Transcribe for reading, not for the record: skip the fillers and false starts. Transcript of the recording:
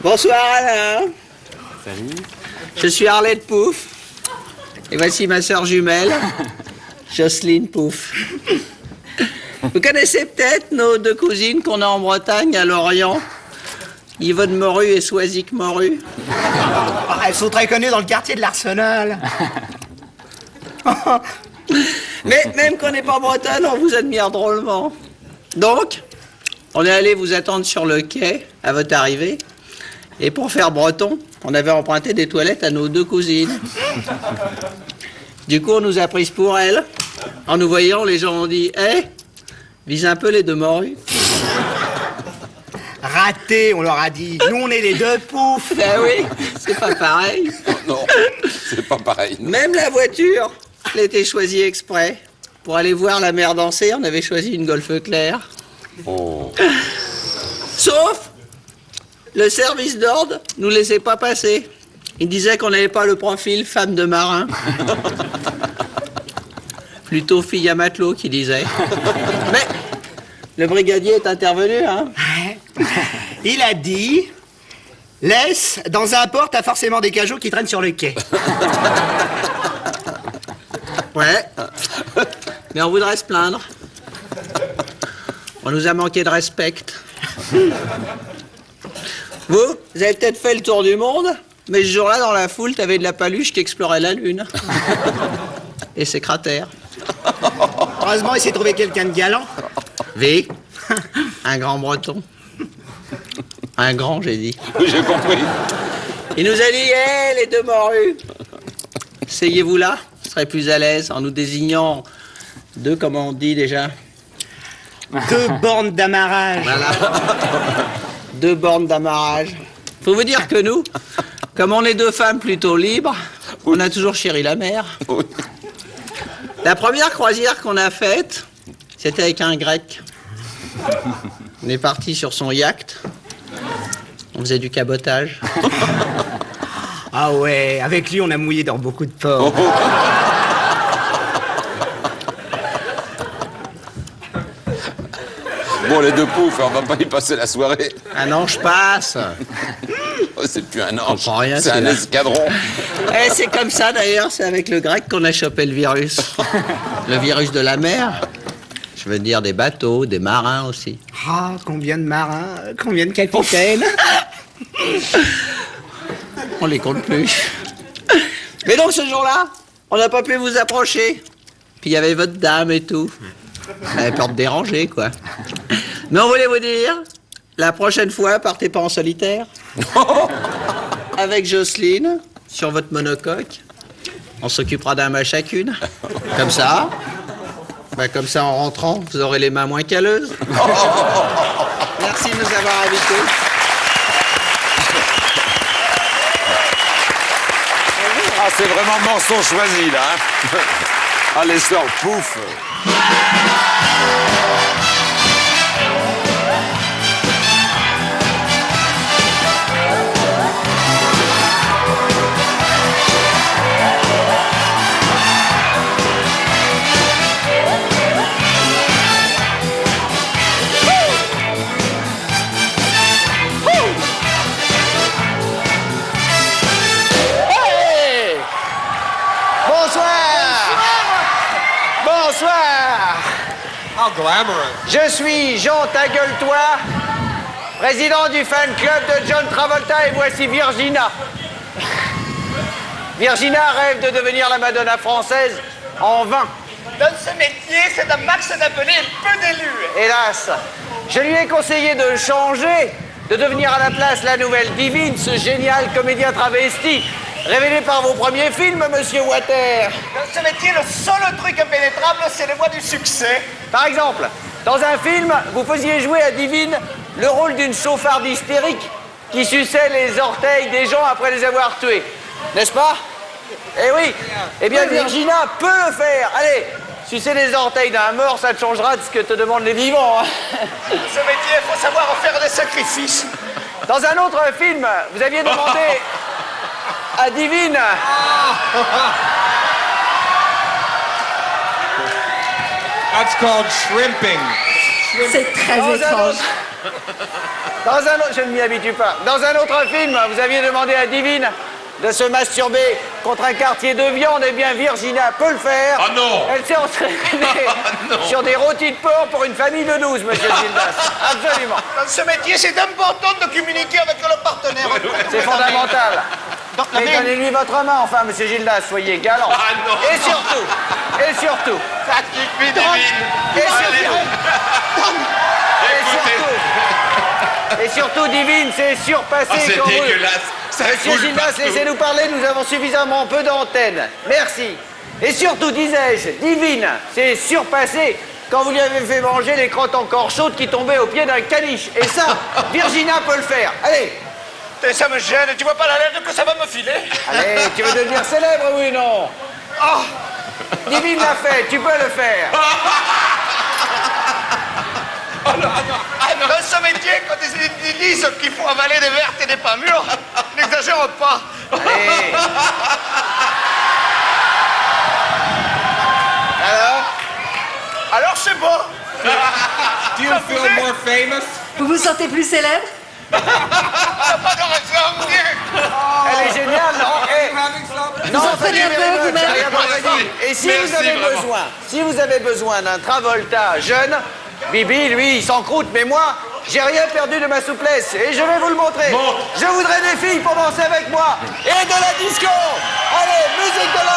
Bonsoir Alain. Salut. Je suis Arlette Pouf. Et voici ma sœur jumelle, Jocelyne Pouf. Vous connaissez peut-être nos deux cousines qu'on a en Bretagne, à Lorient, Yvonne Morue et Soisic Morue. Elles sont très connues dans le quartier de l'Arsenal. Mais même qu'on n'est pas bretonne, on vous admire drôlement. Donc, on est allé vous attendre sur le quai à votre arrivée. Et pour faire breton, on avait emprunté des toilettes à nos deux cousines. Du coup, on nous a prises pour elles. En nous voyant, les gens ont dit « Eh, vise un peu les deux morues. » Raté, on leur a dit. Nous, on est les deux Poufs. Ben oui, c'est pas pareil. Non, c'est pas pareil. Non. Même la voiture, elle a été choisie exprès. Pour aller voir la mer danser, on avait choisi une Golf claire. Oh. Sauf, le service d'ordre nous laissait pas passer. Il disait qu'on n'avait pas le profil femme de marin. Plutôt fille à matelot, qui disait. Mais le brigadier est intervenu, hein. Il a dit... Laisse, dans un port, t'as forcément des cajots qui traînent sur le quai. Ouais. Mais on voudrait se plaindre. On nous a manqué de respect. Vous avez peut-être fait le tour du monde, mais ce jour-là, dans la foule, t'avais de la paluche qui explorait la Lune. Et ses cratères. Heureusement, il s'est trouvé quelqu'un de galant. V. Un grand breton. Un grand, j'ai dit. Oui, j'ai compris. Il nous a dit, hé, les deux morues, asseyez-vous là, vous serez plus à l'aise en nous désignant deux, comment on dit déjà? Deux bornes d'amarrage. Voilà. Deux bornes d'amarrage. Faut vous dire que nous, comme on est deux femmes plutôt libres, on a toujours chéri la mer. Oui. La première croisière qu'on a faite, c'était avec un Grec. On est parti sur son yacht. On faisait du cabotage. Ah ouais, avec lui, on a mouillé dans beaucoup de ports. Bon, les deux Poufs, on va pas y passer la soirée. Un ange passe. Oh, c'est plus un ange, comprend rien, c'est un celui-là. escadron. Et c'est comme ça d'ailleurs, c'est avec le Grec qu'on a chopé le virus. Le virus de la mer. Je veux dire des bateaux, des marins aussi. Ah, combien de marins, combien de capitaines. On les compte plus. Mais donc ce jour-là, on n'a pas pu vous approcher. Puis il y avait votre dame et tout. Elle avait peur de déranger, quoi. Mais on voulait vous dire, la prochaine fois, partez pas en solitaire. Avec Jocelyne, sur votre monocoque. On s'occupera d'un mât chacune. Comme ça. Comme ça, en rentrant, vous aurez les mains moins calleuses. Merci de nous avoir invités. Ah, c'est vraiment mensonge choisi, là. Hein. Ah, les sœurs Pouf. How glamorous. Je suis Jean Tagueule-toi, président du fan club de John Travolta, et voici Virginia. Virginia rêve de devenir la Madonna française en vain. Dans ce métier, c'est un max d'appeler peu d'élus. Hélas, je lui ai conseillé de changer, de devenir à la place la nouvelle Divine, ce génial comédien travesti, révélé par vos premiers films, monsieur Water. Dans ce métier, le seul truc impénétrable, c'est le voie du succès. Par exemple, dans un film, vous faisiez jouer à Divine le rôle d'une chauffarde hystérique qui suçait les orteils des gens après les avoir tués. N'est-ce pas? Eh oui. Eh bien, Virginia peut le faire. Allez, sucer les orteils d'un mort, ça te changera de ce que te demandent les vivants. Hein. Dans ce métier, il faut savoir faire des sacrifices. Dans un autre film, vous aviez demandé à Divine... That's called shrimping. C'est très étrange. Dans un autre... Je ne m'y habitue pas. Dans un autre film, vous aviez demandé à Divine de se masturber contre un quartier de viande. Eh bien, Virginia peut le faire. Ah non. Elle s'est entraînée sur des rôtis de porc pour une famille de 12, monsieur Gildas. Absolument. Dans ce métier, c'est important de communiquer avec le partenaire. C'est fondamental. Mais donnez-lui votre main, enfin, monsieur Gildas, soyez galant. Ah non. Et surtout, Ça suffit, Divine. Et surtout, Divine, c'est surpassé Ah, c'est quand vous... dégueulasse. Ça Monsieur coule Gildas, partout. laissez-nous parler, nous avons suffisamment peu d'antenne. Merci. Et surtout, disais-je, Divine, c'est surpassé quand vous lui avez fait manger les crottes encore chaudes qui tombaient au pied d'un caniche. Et ça, Virginia peut le faire. Allez. Ça me gêne, tu vois pas la lettre que ça va me filer? Allez, tu veux devenir célèbre, oui ou non? Oh. Divine l'a fait, tu peux le faire. Dans ce métier, quand ils disent qu'il faut avaler des vertes et des pas mûres, n'exagère pas. Allez. Alors c'est bon. Do you feel more famous? Vous vous sentez plus célèbre? T'as pas de raison. Elle est géniale, non? Having some? Non, Vous en prenez un peu, j'ai vous-même? rien compris. Et si Merci, vous avez vraiment. si vous avez besoin d'un Travolta jeune, Bibi, lui, il s'encroute, mais moi, j'ai rien perdu de ma souplesse et je vais vous le montrer. Montre. Je voudrais des filles pour danser avec moi et de la disco. Allez, musique de la